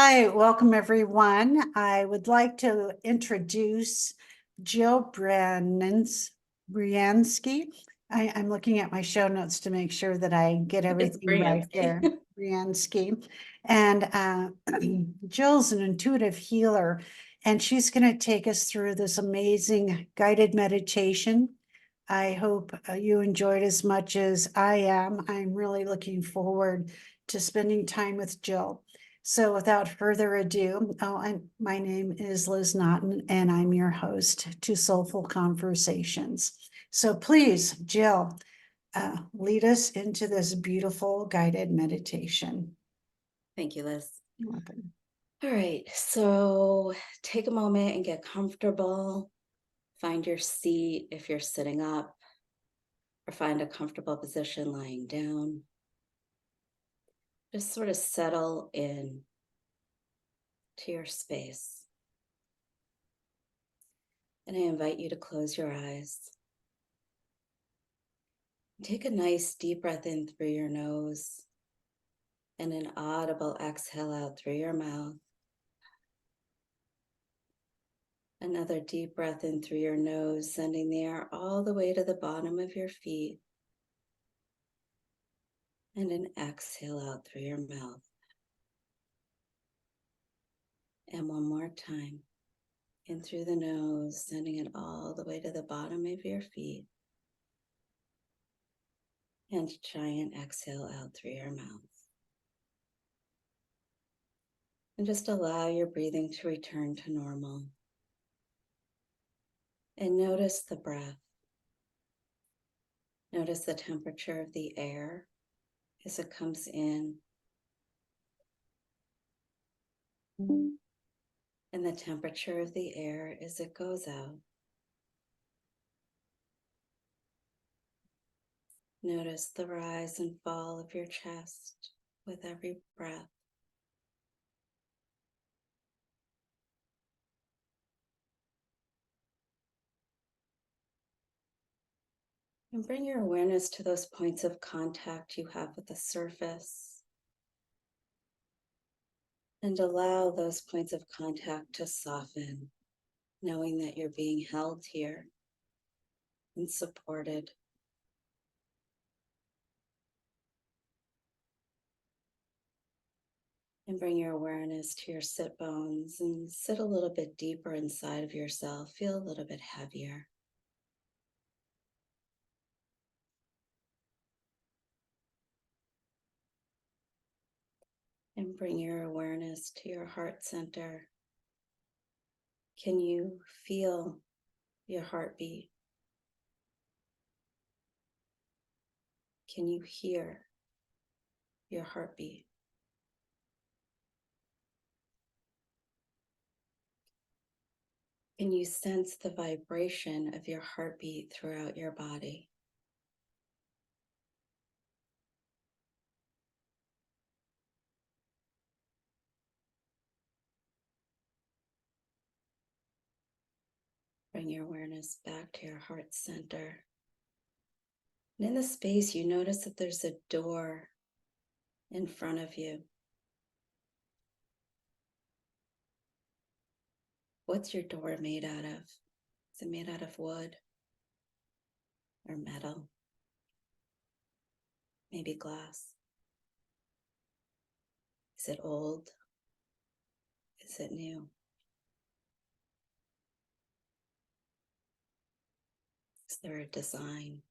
Hi, welcome everyone. I would like to introduce Jill Briansky. I'm looking at my show notes to make sure that I get It's everything right there. Briansky. Briansky. And Jill's an intuitive healer, and she's going to take us through this amazing guided meditation. I hope you enjoyed as much as I am. I'm really looking forward to spending time with Jill. So without further ado, my name is Liz Naughton, and I'm your host to Soulful Conversations. So please, Jill, lead us into this beautiful guided meditation. Thank you, Liz. You're welcome. All right, so take a moment and get comfortable. Find your seat if you're sitting up, or find a comfortable position lying down. Just sort of settle in to your space. And I invite you to close your eyes. Take a nice deep breath in through your nose and an audible exhale out through your mouth. Another deep breath in through your nose, sending the air all the way to the bottom of your feet. And an exhale out through your mouth. And one more time. In through the nose, sending it all the way to the bottom of your feet. And giant exhale out through your mouth. And just allow your breathing to return to normal. And notice the breath. Notice the temperature of the air as it comes in. And the temperature of the air as it goes out. Notice the rise and fall of your chest with every breath. And bring your awareness to those points of contact you have with the surface. And allow those points of contact to soften, knowing that you're being held here and supported. And bring your awareness to your sit bones and sit a little bit deeper inside of yourself. Feel a little bit heavier. And bring your awareness to your heart center. Can you feel your heartbeat? Can you hear your heartbeat? Can you sense the vibration of your heartbeat throughout your body? Bring your awareness back to your heart center. And in the space, you notice that there's a door in front of you. What's your door made out of? Is it made out of wood or metal? Maybe glass? Is it old? Is it new? Is there a design?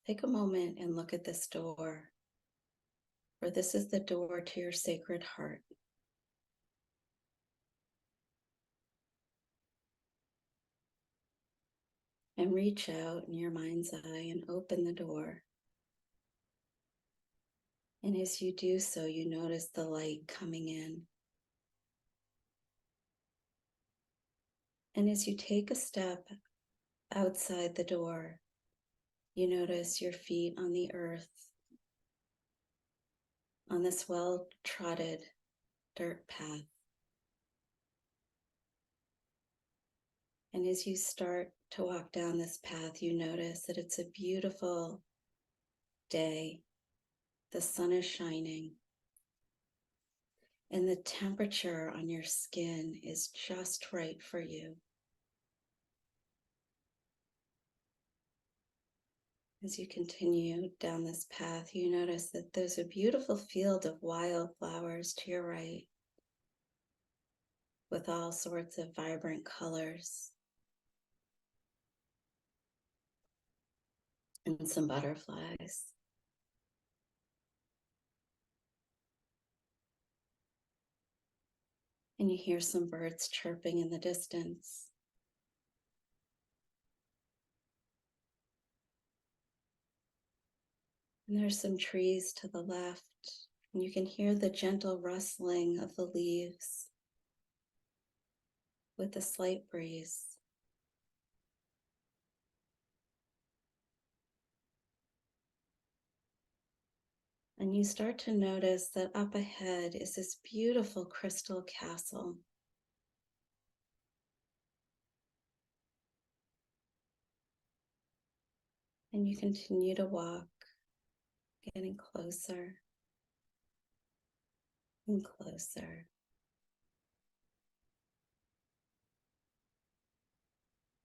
Take a moment and look at this door, for this is the door to your sacred heart. And reach out in your mind's eye and open the door. And as you do so, you notice the light coming in. And as you take a step outside the door, you notice your feet on the earth, on this well-trodden dirt path. And as you start to walk down this path, you notice that it's a beautiful day. The sun is shining, and the temperature on your skin is just right for you. As you continue down this path, you notice that there's a beautiful field of wildflowers to your right with all sorts of vibrant colors and some butterflies. And you hear some birds chirping in the distance. And there's some trees to the left, and you can hear the gentle rustling of the leaves with a slight breeze. And you start to notice that up ahead is this beautiful crystal castle. And you continue to walk, getting closer and closer.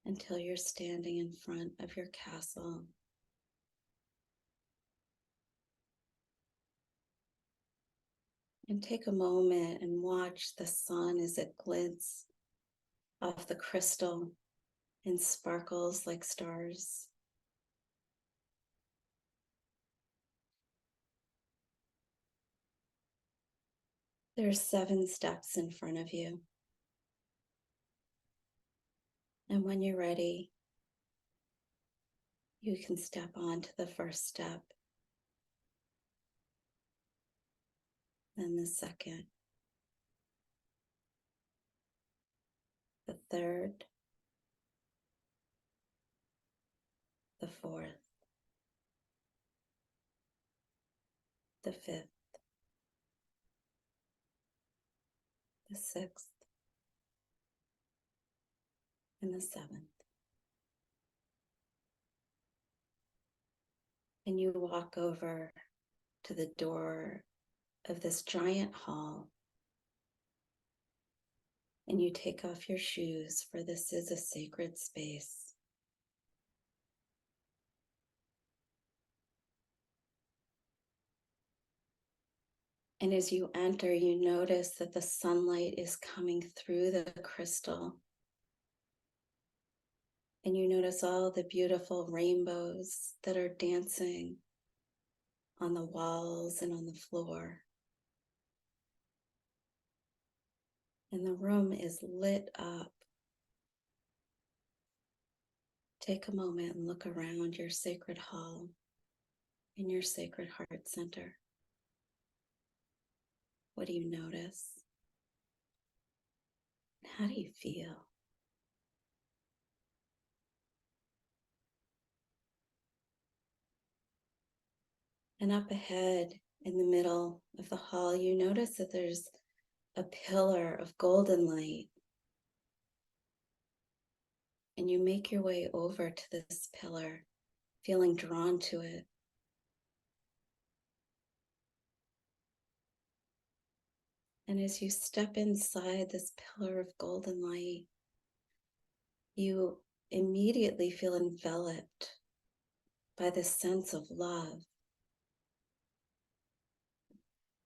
Until you're standing in front of your castle. And take a moment and watch the sun as it glints off the crystal and sparkles like stars. There's 7 steps in front of you. And when you're ready, you can step onto the first step, then the second, the third, the fourth, the fifth, the sixth, and the seventh. And you walk over to the door of this giant hall, and you take off your shoes, for this is a sacred space. And as you enter, you notice that the sunlight is coming through the crystal. And you notice all the beautiful rainbows that are dancing on the walls and on the floor. And the room is lit up. Take a moment and look around your sacred hall in your sacred heart center. What do you notice? How do you feel? And up ahead in the middle of the hall, you notice that there's a pillar of golden light. And you make your way over to this pillar, feeling drawn to it. And as you step inside this pillar of golden light, you immediately feel enveloped by this sense of love.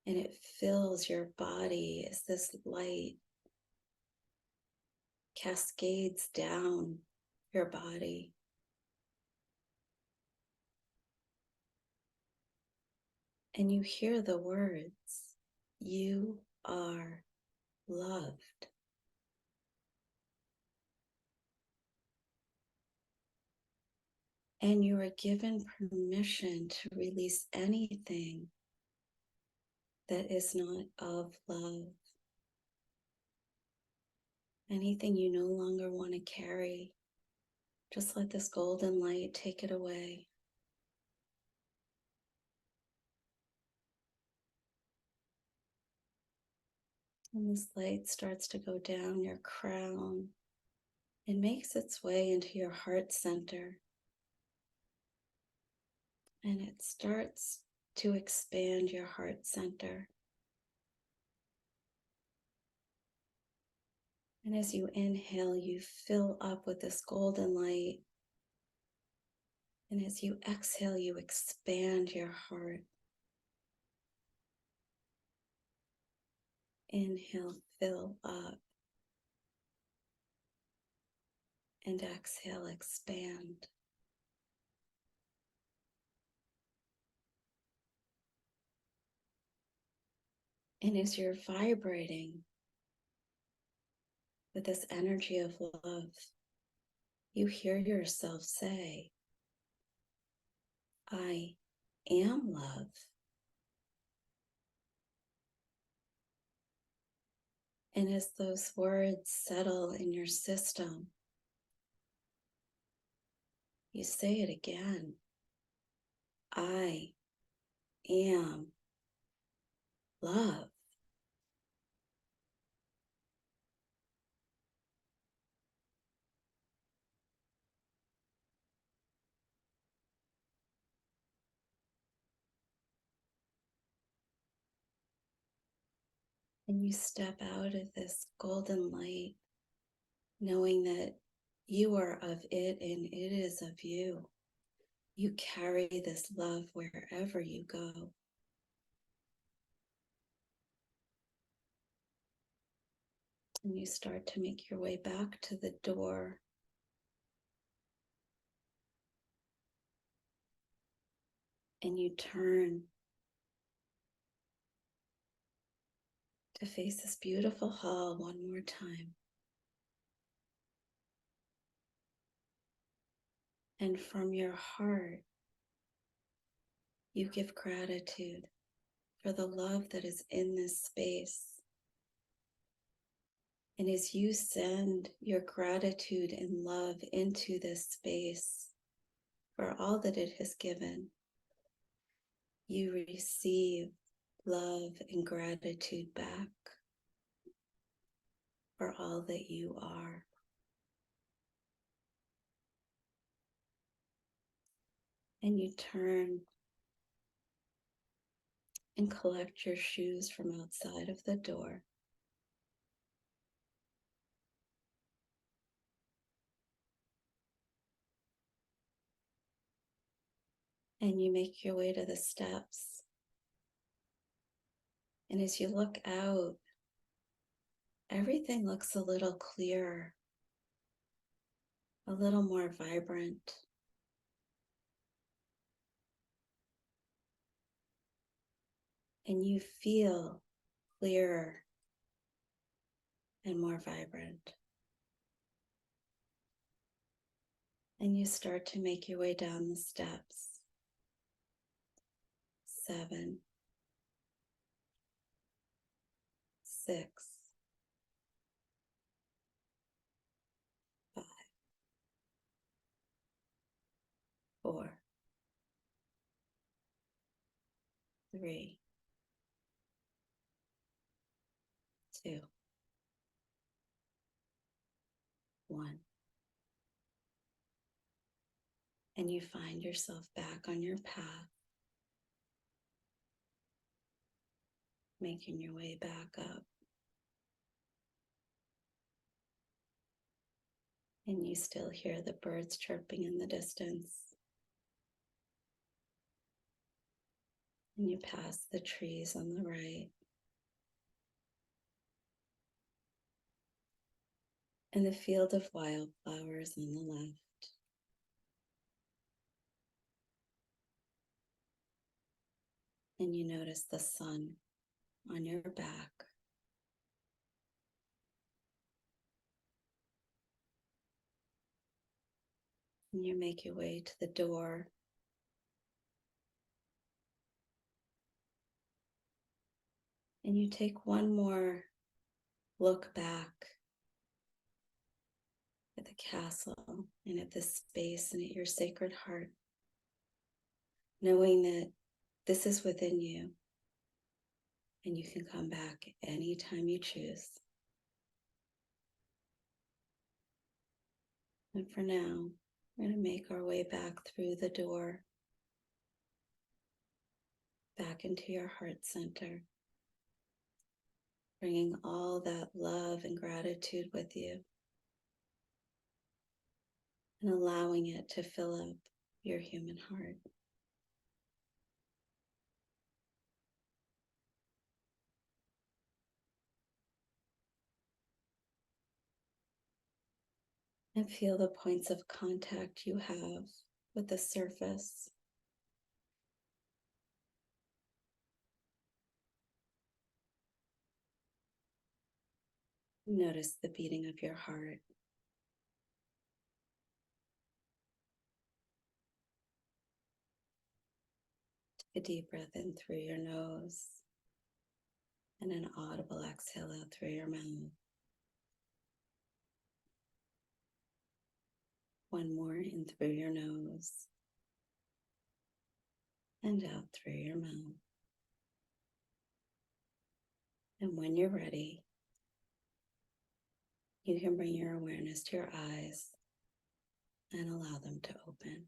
And it fills your body as this light cascades down your body. And you hear the words, "You are loved." And you are given permission to release anything that is not of love. Anything you no longer want to carry, just let this golden light take it away. And this light starts to go down your crown. It makes its way into your heart center. And it starts to expand your heart center. And as you inhale, you fill up with this golden light. And as you exhale, you expand your heart. Inhale, fill up. And exhale, expand. And as you're vibrating with this energy of love, you hear yourself say, I am love. And as those words settle in your system, you say it again. I am love. And you step out of this golden light, knowing that you are of it and it is of you. You carry this love wherever you go. And you start to make your way back to the door. And you turn to face this beautiful hall one more time. And from your heart, you give gratitude for the love that is in this space. And as you send your gratitude and love into this space for all that it has given, you receive love and gratitude back for all that you are. And you turn and collect your shoes from outside of the door. And you make your way to the steps. And as you look out, everything looks a little clearer, a little more vibrant. And you feel clearer and more vibrant. And you start to make your way down the steps. 7, 6, 5, 4, 3, 2, 1. And you find yourself back on your path, making your way back up. And you still hear the birds chirping in the distance. And you pass the trees on the right. And the field of wildflowers on the left. And you notice the sun on your back. And you make your way to the door. And you take one more look back at the castle and at this space and at your sacred heart, knowing that this is within you and you can come back anytime you choose. And for now, we're going to make our way back through the door, back into your heart center, bringing all that love and gratitude with you, and allowing it to fill up your human heart. And feel the points of contact you have with the surface. Notice the beating of your heart. Take a deep breath in through your nose and an audible exhale out through your mouth. One more in through your nose and out through your mouth. And when you're ready, you can bring your awareness to your eyes and allow them to open.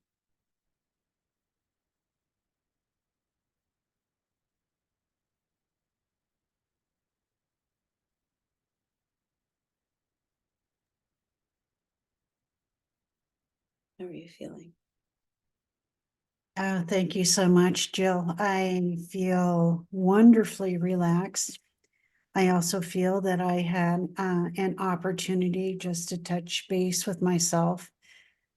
How are you feeling? Oh, thank you so much, Jill. I feel wonderfully relaxed. I also feel that I had an opportunity just to touch base with myself.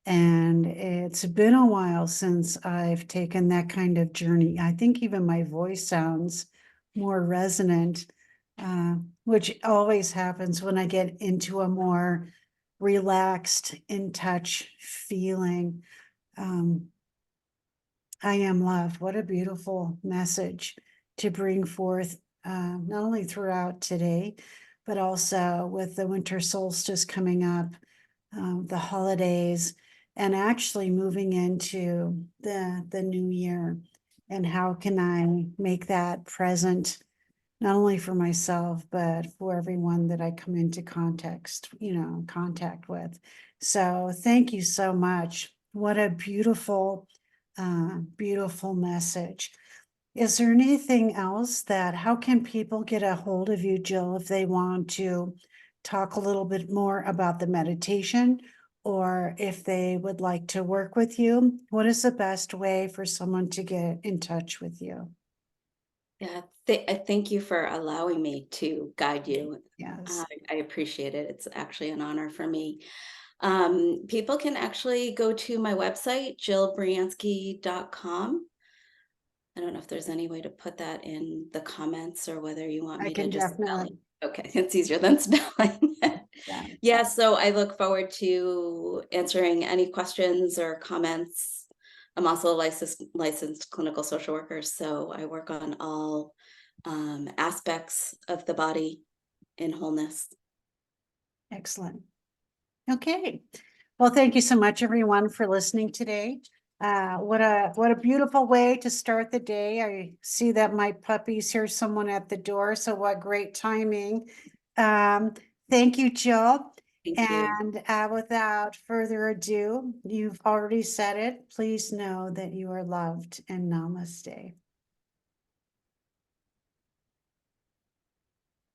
And it's been a while since I've taken that kind of journey. I think even my voice sounds more resonant, which always happens when I get into a more relaxed, in touch feeling. I am loved. What a beautiful message to bring forth, not only throughout today, but also with the winter solstice coming up, the holidays, and actually moving into the new year. And how can I make that present, not only for myself, but for everyone that I come into contact with. So thank you so much. What a beautiful, beautiful message. Is there anything else how can people get a hold of you, Jill, if they want to talk a little bit more about the meditation, or if they would like to work with you? What is the best way for someone to get in touch with you? Yeah, I thank you for allowing me to guide you. Yes. I appreciate it. It's actually an honor for me. People can actually go to my website, jillbriansky.com. I don't know if there's any way to put that in the comments or whether you want I me to can just spell definitely, it. Okay, it's easier than spelling it. yeah. Yeah, so I look forward to answering any questions or comments. I'm also a licensed clinical social worker, so I work on all aspects of the body in wholeness. Excellent. Okay. Well, thank you so much, everyone, for listening today. What a beautiful way to start the day. I see that my puppies hear someone at the door, so what great timing. Thank you, Jill. Thank you. And without further ado, you've already said it. Please know that you are loved, and namaste.